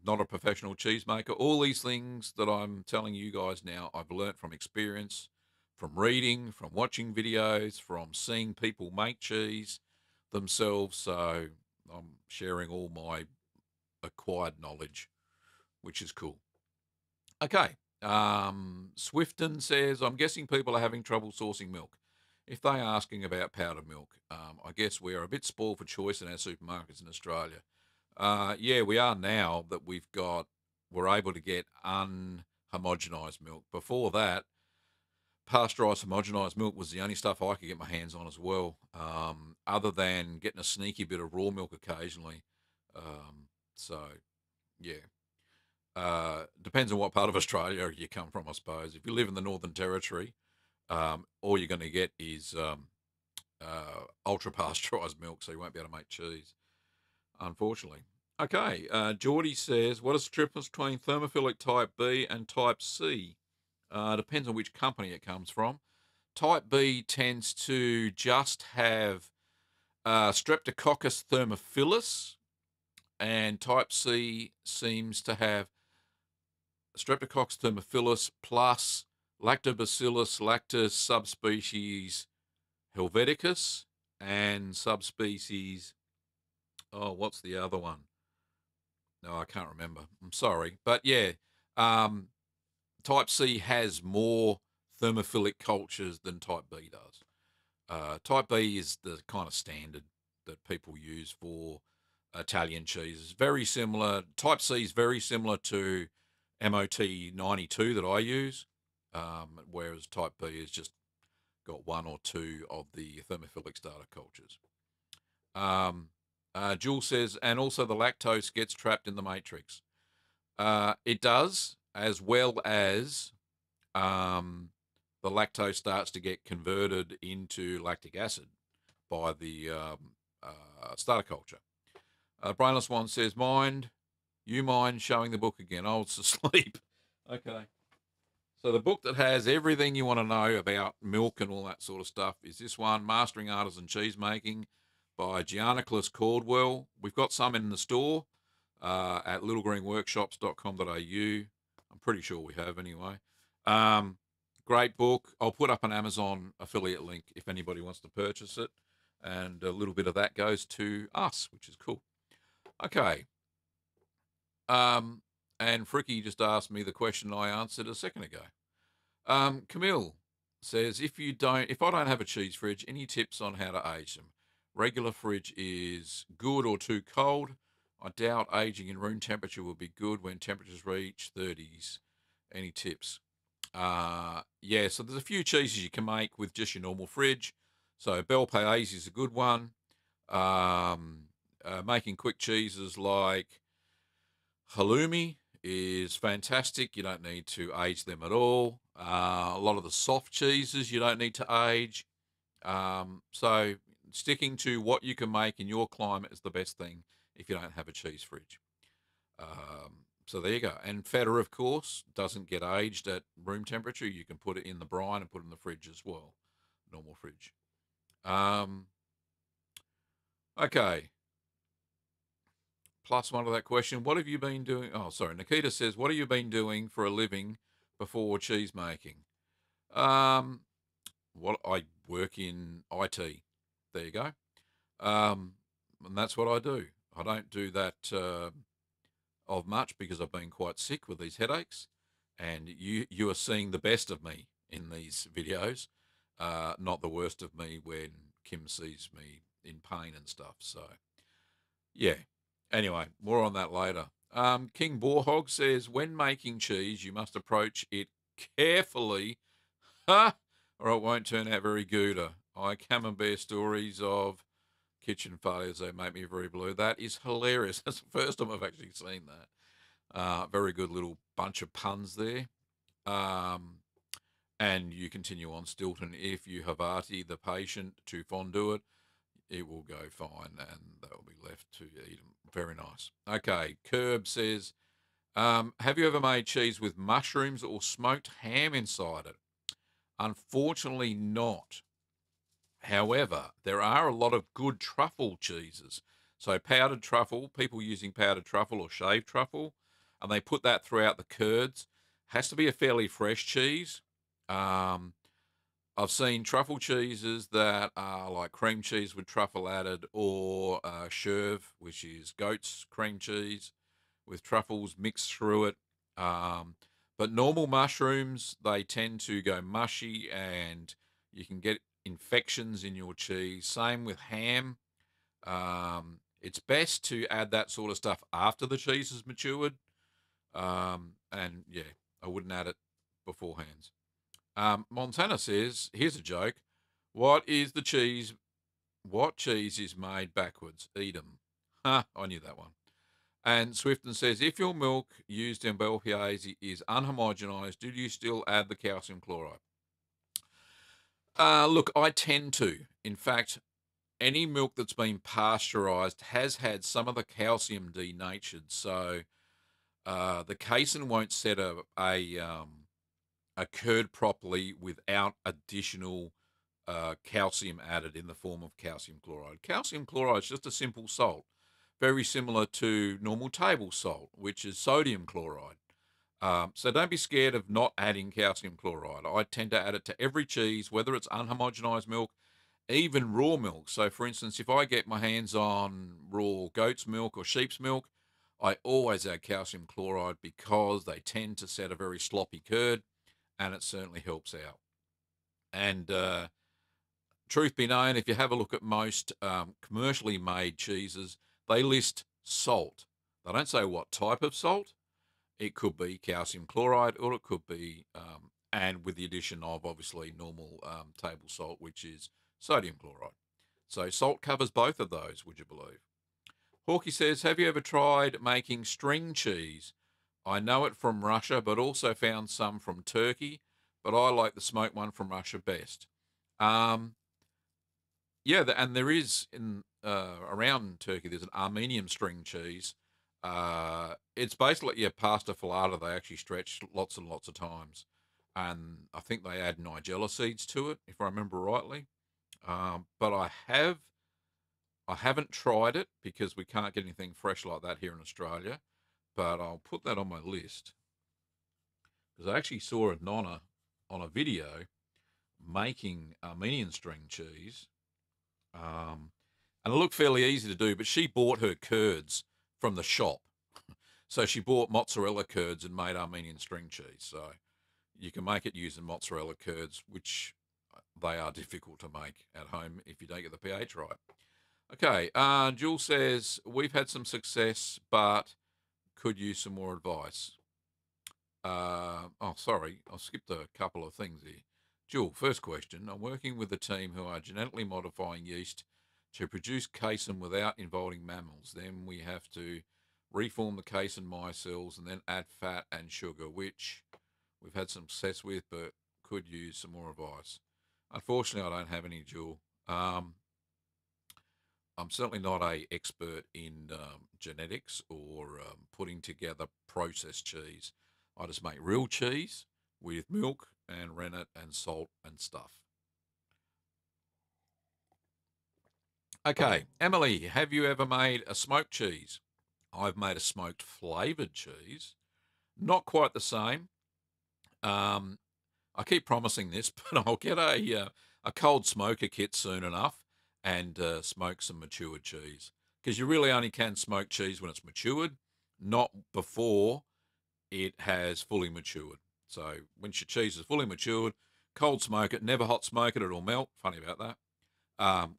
not a professional cheesemaker. All these things that I'm telling you guys now, I've learnt from experience, from reading, from watching videos, from seeing people make cheese themselves. So I'm sharing all my acquired knowledge, which is cool. Okay. Swifton says, I'm guessing people are having trouble sourcing milk. If they're asking about powdered milk, I guess we are a bit spoiled for choice in our supermarkets in Australia. Yeah, we are now that we're able to get unhomogenized milk. Before that, pasteurized homogenized milk was the only stuff I could get my hands on as well, other than getting a sneaky bit of raw milk occasionally. So, yeah. Depends on what part of Australia you come from, I suppose. If you live in the Northern Territory, all you're going to get is ultra pasteurized milk, so you won't be able to make cheese, unfortunately. Okay, Geordie says, what is the difference between thermophilic type B and type C? Depends on which company it comes from. Type B tends to just have Streptococcus thermophilus, and type C seems to have Streptococcus thermophilus plus Lactobacillus lactis subspecies helveticus and subspecies, what's the other one? No, I can't remember. I'm sorry. But yeah, type C has more thermophilic cultures than type B does. Type B is the kind of standard that people use for Italian cheese. It's very similar. Type C is very similar to MOT 92 that I use, whereas type B has just got one or two of the thermophilic starter cultures. Jules says, and also the lactose gets trapped in the matrix. It does, as well as the lactose starts to get converted into lactic acid by the starter culture. Brainless One says, you mind showing the book again? I was asleep. Okay. So the book that has everything you want to know about milk and all that sort of stuff is this one, Mastering Artisan Cheese Making by Giannicholas Caldwell. We've got some in the store at littlegreenworkshops.com.au. I'm pretty sure we have anyway. Great book. I'll put up an Amazon affiliate link if anybody wants to purchase it. And a little bit of that goes to us, which is cool. Okay. And Fricky just asked me the question I answered a second ago. Camille says, if I don't have a cheese fridge, any tips on how to age them? Regular fridge is good or too cold. I doubt aging in room temperature will be good when temperatures reach 30s. Any tips? Yeah, so there's a few cheeses you can make with just your normal fridge. So Bel Paese is a good one. Making quick cheeses like halloumi is fantastic. You don't need to age them at all. A lot of the soft cheeses you don't need to age. So sticking to what you can make in your climate is the best thing if you don't have a cheese fridge. So there you go. And feta, of course, doesn't get aged at room temperature. You can put it in the brine and put it in the fridge as well. Normal fridge. Okay. Plus one of that question. What have you been doing? Oh, sorry. Nikita says, what have you been doing for a living before cheese making? Well, I work in IT. There you go. And that's what I do. I don't do that of much because I've been quite sick with these headaches, and you are seeing the best of me in these videos, not the worst of me when Kim sees me in pain and stuff. So, yeah. Anyway, more on that later. King Boarhog says, when making cheese, you must approach it carefully, or it won't turn out very good. I camembert stories of kitchen failures, they make me very blue. That is hilarious. That's the first time I've actually seen that. Very good little bunch of puns there. And you continue on, Stilton. If you Havarti the patient to fondue it, it will go fine and they'll be left to eat them. Very nice. Okay, Curb says, have you ever made cheese with mushrooms or smoked ham inside it? Unfortunately not. However, there are a lot of good truffle cheeses. So powdered truffle, people using powdered truffle or shaved truffle, and they put that throughout the curds. Has to be a fairly fresh cheese. I've seen truffle cheeses that are like cream cheese with truffle added, or cherve, which is goat's cream cheese with truffles mixed through it. But normal mushrooms, they tend to go mushy and you can get infections in your cheese. Same with ham. It's best to add that sort of stuff after the cheese is matured. And yeah, I wouldn't add it beforehand. Montana says, here's a joke. What is the cheese? What cheese is made backwards? Edam. Ha, I knew that one. And Swifton says, if your milk used in Bel Paese is unhomogenized, do you still add the calcium chloride? Look, I tend to. In fact, any milk that's been pasteurized has had some of the calcium denatured. So the casein won't set a curd properly without additional calcium added in the form of calcium chloride. Calcium chloride is just a simple salt, very similar to normal table salt, which is sodium chloride. So don't be scared of not adding calcium chloride. I tend to add it to every cheese, whether it's unhomogenized milk, even raw milk. So, for instance, if I get my hands on raw goat's milk or sheep's milk, I always add calcium chloride because they tend to set a very sloppy curd, and it certainly helps out. And truth be known, if you have a look at most commercially made cheeses, they list salt. They don't say what type of salt. It could be calcium chloride, or it could be, and with the addition of obviously normal table salt, which is sodium chloride. So salt covers both of those, would you believe? Hawkey says, have you ever tried making string cheese? I know it from Russia, but also found some from Turkey, but I like the smoked one from Russia best. Yeah, and there is in around Turkey, there's an Armenian string cheese. It's basically, yeah, pasta filata. They actually stretch lots and lots of times. And I think they add nigella seeds to it, if I remember rightly. But I haven't tried it because we can't get anything fresh like that here in Australia. But I'll put that on my list because I actually saw a nonna on a video making Armenian string cheese. And it looked fairly easy to do, but she bought her curds from the shop. So she bought mozzarella curds and made Armenian string cheese. So you can make it using mozzarella curds, which they are difficult to make at home if you don't get the pH right. Okay, Jules says, we've had some success, but could use some more advice. Sorry, I skipped a couple of things here. Jewel, first question. I'm working with a team who are genetically modifying yeast to produce casein without involving mammals. Then we have to reform the casein micelles and then add fat and sugar, which we've had some success with, but could use some more advice. Unfortunately, I don't have any, Jewel. I'm certainly not a expert in genetics or putting together processed cheese. I just make real cheese with milk and rennet and salt and stuff. Okay, Emily, have you ever made a smoked cheese? I've made a smoked flavoured cheese. Not quite the same. I keep promising this, but I'll get a cold smoker kit soon enough and smoke some matured cheese. Because you really only can smoke cheese when it's matured, not before it has fully matured. So when your cheese is fully matured, cold smoke it, never hot smoke it, it'll melt. Funny about that.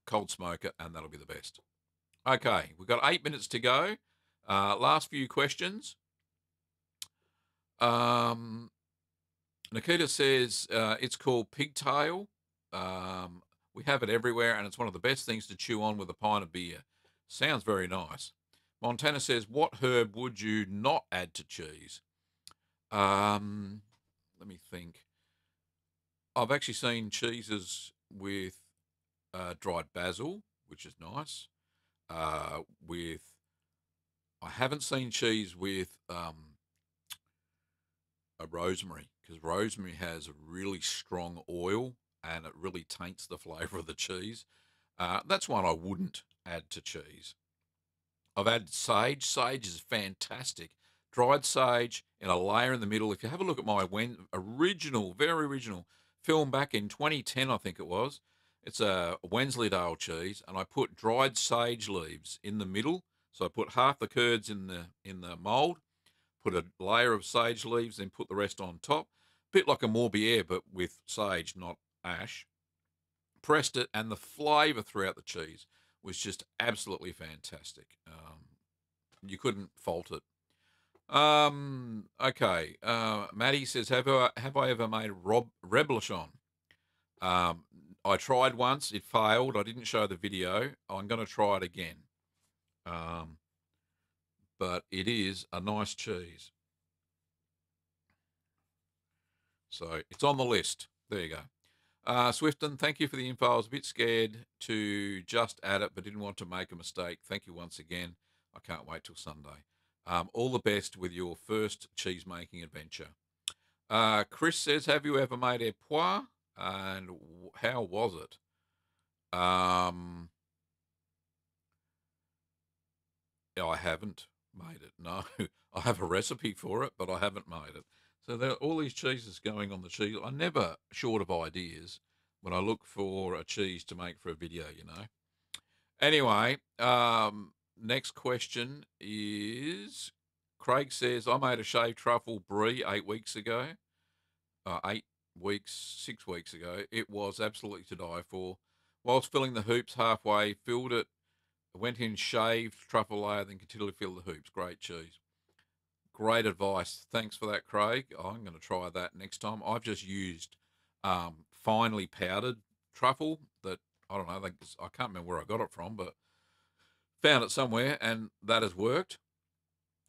Cold smoke it, and that'll be the best. Okay, we've got 8 minutes to go. Last few questions. Nikita says it's called pigtail. We have it everywhere, and it's one of the best things to chew on with a pint of beer. Sounds very nice. Montana says, what herb would you not add to cheese? Let me think. I've actually seen cheeses with dried basil, which is nice. I haven't seen cheese with a rosemary, because rosemary has a really strong oil and it really taints the flavour of the cheese. That's one I wouldn't add to cheese. I've added sage. Sage is fantastic. Dried sage in a layer in the middle. If you have a look at my very original film back in 2010, I think it was, it's a Wensleydale cheese, and I put dried sage leaves in the middle. So I put half the curds in the mould, put a layer of sage leaves, then put the rest on top. Bit like a Morbier, but with sage, not ash. Pressed it, and the flavour throughout the cheese was just absolutely fantastic. You couldn't fault it. Okay. Maddie says, have I ever made reblochon? I tried once. It failed. I didn't show the video. I'm going to try it again. But it is a nice cheese. So it's on the list. There you go. Swifton, thank you for the info. I was a bit scared to just add it, but didn't want to make a mistake. Thank you once again. I can't wait till Sunday. All the best with your first cheese-making adventure. Chris says, have you ever made a pois? And how was it? No, I haven't made it. No, I have a recipe for it, but I haven't made it. So there are all these cheeses going on the cheese. I'm never short of ideas when I look for a cheese to make for a video, you know. Anyway, next question is Craig says, I made a shaved truffle brie 8 weeks ago. 6 weeks ago. It was absolutely to die for. Whilst filling the hoops halfway, filled it, went in, shaved truffle layer, then continually fill the hoops. Great cheese. great advice. Thanks for that, Craig. I'm going to try that next time. I've just used finely powdered truffle that, I don't know, I can't remember where I got it from, but found it somewhere, and that has worked.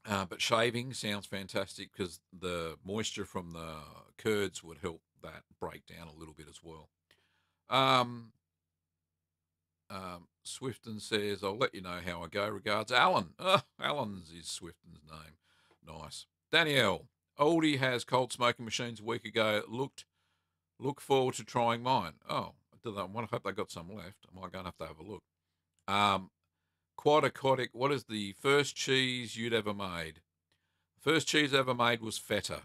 But shaving sounds fantastic because the moisture from the curds would help that break down a little bit as well. Swifton says, I'll let you know how I go. Regards, Alan. Alan's is Swifton's name. Nice. Danielle, Oldie has cold smoking machines a week ago. Look forward to trying mine. Oh, I hope they got some left. I might go and have to have a look. Quad Aquatic, what is the first cheese you'd ever made? The first cheese I ever made was feta.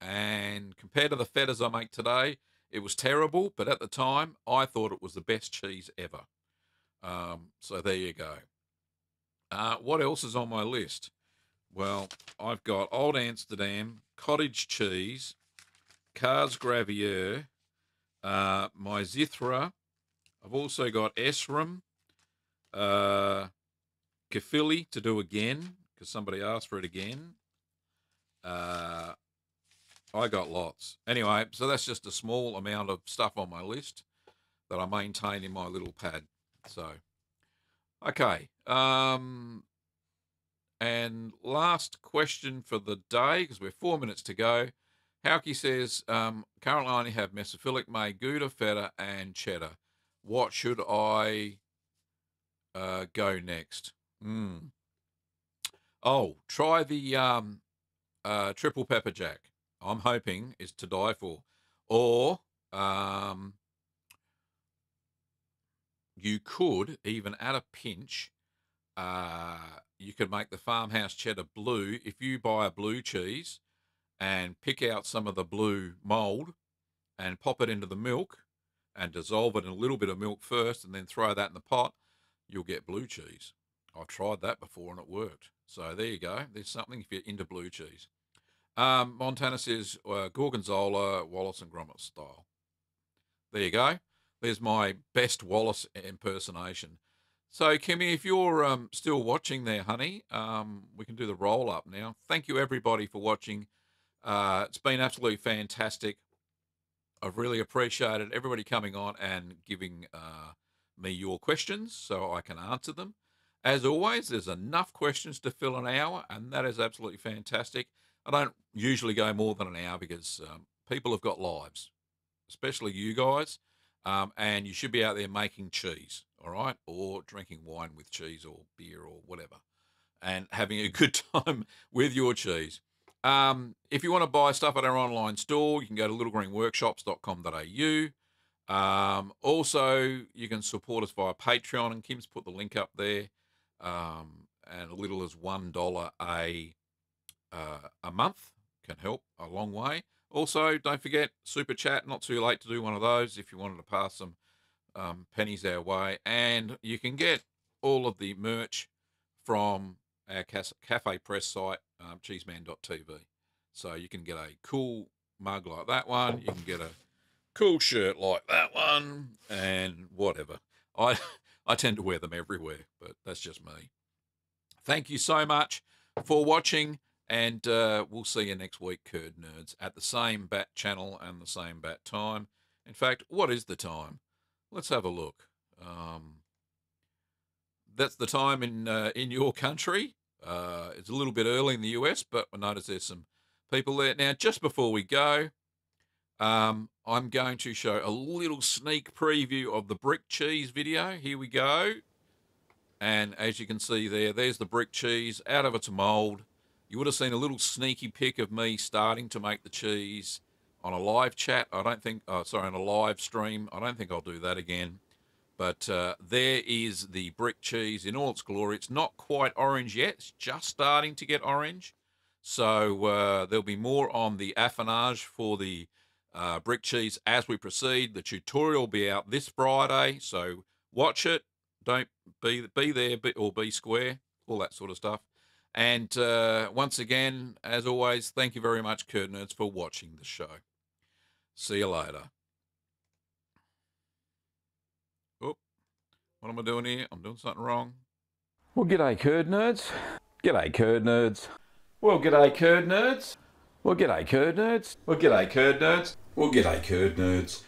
And compared to the fetas I make today, it was terrible, but at the time, I thought it was the best cheese ever. So there you go. What else is on my list? Well, I've got Old Amsterdam, cottage cheese, Cars Gravier, my Zithra. I've also got Esram, Kafili to do again, because somebody asked for it again. I got lots. Anyway, so that's just a small amount of stuff on my list that I maintain in my little pad. So, okay. And last question for the day, because we're 4 minutes to go. Hauke says, currently I only have Mesophilic, May, Gouda, Feta, and Cheddar. What should I go next? Oh, try the triple pepper jack. I'm hoping is to die for. Or you could even add a pinch. You could make the farmhouse cheddar blue if you buy a blue cheese and pick out some of the blue mold and pop it into the milk and dissolve it in a little bit of milk first and then throw that in the pot. You'll get blue cheese. I've tried that before and it worked. So there you go. There's something if you're into blue cheese. Montana says Gorgonzola, Wallace and Gromit style. There you go. There's my best Wallace impersonation. So, Kimmy, if you're still watching there, honey, we can do the roll-up now. Thank you, everybody, for watching. It's been absolutely fantastic. I've really appreciated everybody coming on and giving me your questions so I can answer them. As always, there's enough questions to fill an hour, and that is absolutely fantastic. I don't usually go more than an hour because people have got lives, especially you guys, and you should be out there making cheese, all right, or drinking wine with cheese or beer or whatever, and having a good time with your cheese. If you want to buy stuff at our online store, you can go to littlegreenworkshops.com.au. Also, you can support us via Patreon, and Kim's put the link up there, and a little as $1 a month can help a long way. Also, don't forget Super Chat, not too late to do one of those if you wanted to pass some pennies our way. And you can get all of the merch from our Cafe Press site, cheeseman.tv. So you can get a cool mug like that one. You can get a cool shirt like that one and whatever. I tend to wear them everywhere, but that's just me. Thank you so much for watching. And we'll see you next week, Curd Nerds, at the same bat channel and the same bat time. In fact, what is the time? Let's have a look. That's the time in your country. It's a little bit early in the US, but I notice there's some people there. Now, just before we go, I'm going to show a little sneak preview of the brick cheese video. Here we go. And as you can see there's the brick cheese out of its mold. You would have seen a little sneaky pic of me starting to make the cheese on a live chat. On a live stream. I don't think I'll do that again. But there is the brick cheese in all its glory. It's not quite orange yet. It's just starting to get orange. So there'll be more on the affinage for the brick cheese as we proceed. The tutorial will be out this Friday. So watch it. Don't be there or be square. All that sort of stuff. And once again, as always, thank you very much, Curd Nerds, for watching the show. See you later. Oh, what am I doing here? I'm doing something wrong. Well, g'day, Curd Nerds. G'day, Curd Nerds. Well, g'day, curd nerds. Well, g'day, curd nerds. Well, g'day, curd nerds. Well, g'day, curd nerds.